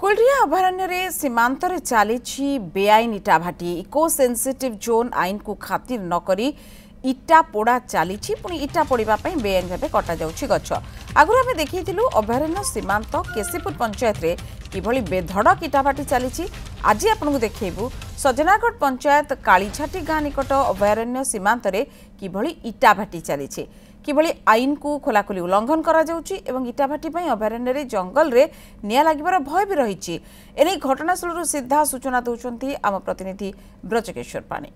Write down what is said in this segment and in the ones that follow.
कुलरिया अभयारण्य रे सीमांत रे चली बेआईन इटा भाटी इको सेंसिटिव जोन आईन को खातिर नकरी इटा पोड़ा चली पुणी इटा पोड़ा बेआईन भाव कटा जाउछि गछ। आगुरी आम देखिलु अभयारण्य सीमांत केसीपुर पंचायत रे किभली बेधड़क इटा भाटी चली। आज आपको देखु सजनागढ़ पंचायत कालीझाटी गाँ निकट अभयारण्य सीमांत रे किभली इटा भाटी चली किभली आईन को खोलाखोली उल्लंघन करा जाउछि एवं इटाभाटी अभयारण्य रे जंगल रे निया लागिबार भय भी रही। एने घटनास्थल सीधा सूचना दौरान आम प्रतिनिधि ब्रजकेश्वर पानी।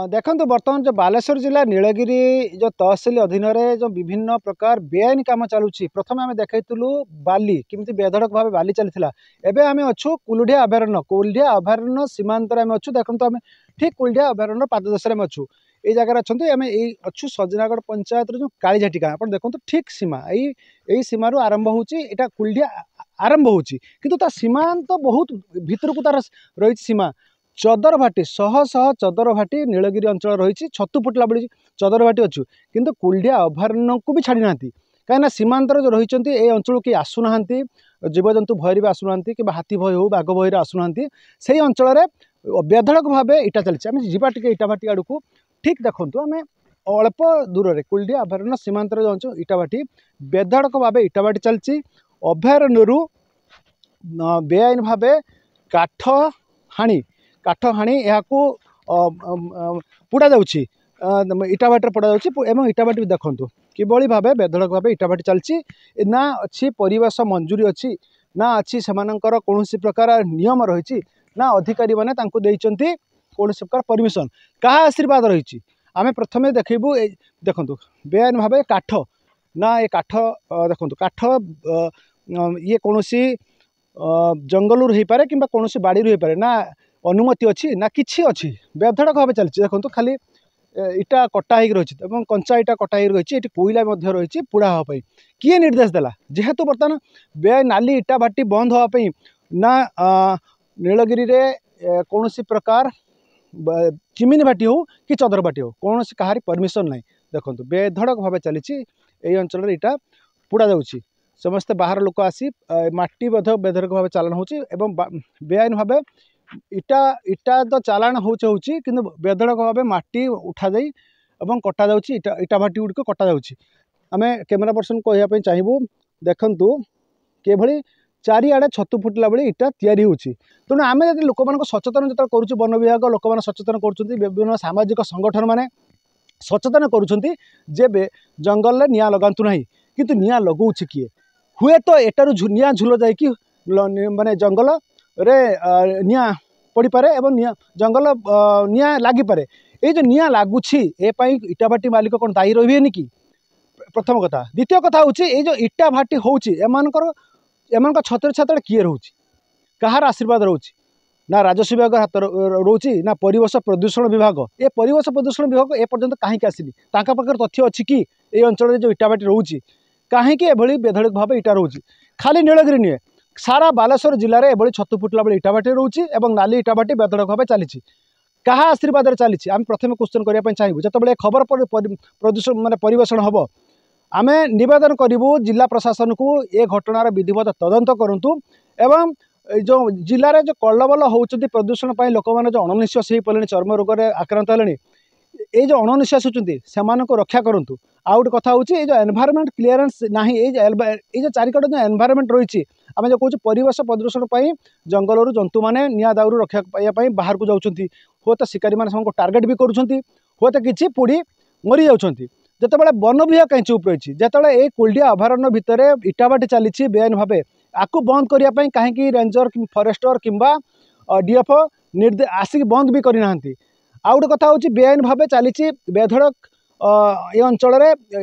देखो बर्तमान जो बालेश्वर जिला नीलगिरी जो तहसिल अधीन जो विभिन्न प्रकार बेआईन काम चलुची। प्रथम आम देखु बाली किमती बेधड़क भाव बाली चली एवं आम अच्छु कुलडिया अभयारण्य सीमांत आम अच्छु। देखो आम ठीक कुलडिया अभयारण्य पाददेश में अच्छु ये जगह अच्छा आम अच्छु सजनागढ़ पंचायत जो कालीझाटी गाँ आप देखो ठीक सीमा यही सीमार आरंभ होटा कुलडिया आरंभ हो सीमांत बहुत भितर को तार रही सीमा चदर भाटी शह चदर भाटी नीलगिरी अंचल रही छतु फुटला बड़ी चदर भाटी अच्छु किंतु कुलडिया अभयारण्य को भी छाड़ी ना कहीं सीमांतर जो रही ये अंचल किए आसुना जीवजंतु भय भी आसुना कि हाथी भय हो बाघ भय आसुना से अंचल बेधड़क भाव इटा चलती आम जावा इटा भाटी आड़ को ठीक देखु आम अल्प दूर से कुलडिया अभयारण्य सीमांतर जो अंचल इटा भाटी बेधड़क भाव इटा भाटी चलती अभयारण्य बेआईन भाव काठ हाणी यहाँ पोड़ा जाऊँगी इटाभाटी पोड़ा जाऊँगी इटाभाटी देखूँ किभली भाव बेधड़क भाव इटाभाटी चलती ना अच्छी परिवेश मंजूरी अच्छी ना अच्छी से कौन प्रकार नियम रही ना अधिकारी मैंने कौन प्रकार परमिशन क्या आशीर्वाद रही। आम प्रथम देखू देखूँ बेआईन भाव काठ ना ये काठ देखूँ काठ ये कौन जंगल हो पारे कि कौन बाड़ी हो पारे ना अनुमति अच्छी ना किसी अच्छी बेधड़क भाव चलती। देखो खाली इटा कटा हो रही कंचा इटा कटा हो रही कोईला रही पोड़ा हाँपाई किए निर्देश देला जेहेतु बर्तमान बे नाली इटा भाटी बंद हाँपाई ना नीलगिरी कौन प्रकार चिमिनी भाटी हो कि चदर भाटी हो कौन कहारी परमिशन ना। देखो बेधड़क भाव चली यही अंचल इटा पोड़ा जाऊँगी समस्ते बाहर लोक आसी माटी बेधड़क भाव चालान हो बेआईन भाव इटा तो चालान होची कि बेधड़क भाव माटी उठा जाई एवं कटा जाउची इटा भाटी गुड़िक कटा जाउची। आम कैमेरा पर्सन कहवाई चाहबू देखु किभली चारिआडे छतु फुटला बेले इटा तैयारी होची तेणु आम जब लोक सचेतन जो करुँ वन विभाग लोक मैंने सचेतन कर सामाजिक संगठन मैंने सचेतन करुँचे जंगल में निआं लगातु ना किंतु निआं लगौछि किए हुए तो एटारू निआं झुल जाकि माने जंगल रे निआं पड़ पारे एवं जंगल निआं लागिपारे ये जो निआं लगुच्छी एपाई इटा भाटी मालिक कौन दायी रही कि प्रथम कथा। द्वितीय कथा हूँ ये जो इटा भाटी होची एमान छतर छातर किए रोच कहार आशीर्वाद रोच ना राजस्व विभाग हाथ रोची ना परिवेश प्रदूषण विभाग ये परिवेश प्रदूषण विभाग ए पर्यंत कहीं आसनी पाखे तथ्य अच्छी कि ये अंचल जो इटा भाटी रोची कहीं एभली बेधड़क भाव इटा रोच खाली नीलगिरी नुहे सारा बालेश्वर जिले में एभली छतु फुटला बेले इटा भाटी रोची और नाली इटा भाटी बेधड़क भाव चली क्या आशीर्वाद चली। आम प्रथम क्वेश्चन करने चाहिए जो खबर प्रदूषण माने परिवेषण हम आम नवेदन करूँ जिला प्रशासन को ये घटनार विधिवत तदंत करूँ एवं जो जिले में जो कल्लबल होती प्रदूषण पर लोक मैंने जो अणनिश्वास हो पड़े चर्म रोग आक्रांत है ये जो अणनिश्वास होती से रक्षा करूँ। आउ गोटे कथा हूँ जो एनवायरमेंट क्लीयरेंस ना ये जो चारिकट जो एनवायरमेंट रही आम जो कौन परिवेश प्रदूषण पर जंगल जंतु मैंने निआं दाउरू रक्षा पाइबापी बाहर को जाऊँच हुए तो शिकारी मैंने टार्गेट भी करुँच हुए तो किसी पोड़ी मरी जाऊँच जितेबाला वन विभाग कहीं चुप रही जितेबाला ये कुलडिया अभयारण्य भितर इटाभाटी चली बेआईन भाव आपको बंद करने कहीं रेंजर फरेस्टर किंबा डीएफ निर्देश आसिक बंद भी करना। आउ गोटे कथा हूँ बेआईन भाव चली बेधड़क ये अंचल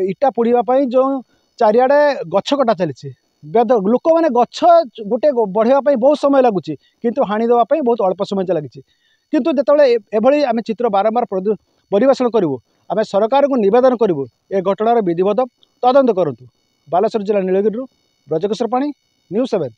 इटा पोड़ापी जो चारिआडे गछ कटा चली लोक मैंने गछ गोटे बढ़ाई बहुत समय लगुच किंतु हाणी देवाई बहुत अल्प समय लगी किंतु जितेबाला एभली आम चित्र बारंबार परिवेषण करूँ आम सरकार को निवेदन करूँ ए घटनार विधिवत तदंत करूँ। बालेश्वर जिला नीलगिरी ब्रजकेश्वर पाणी न्यूज़ 7।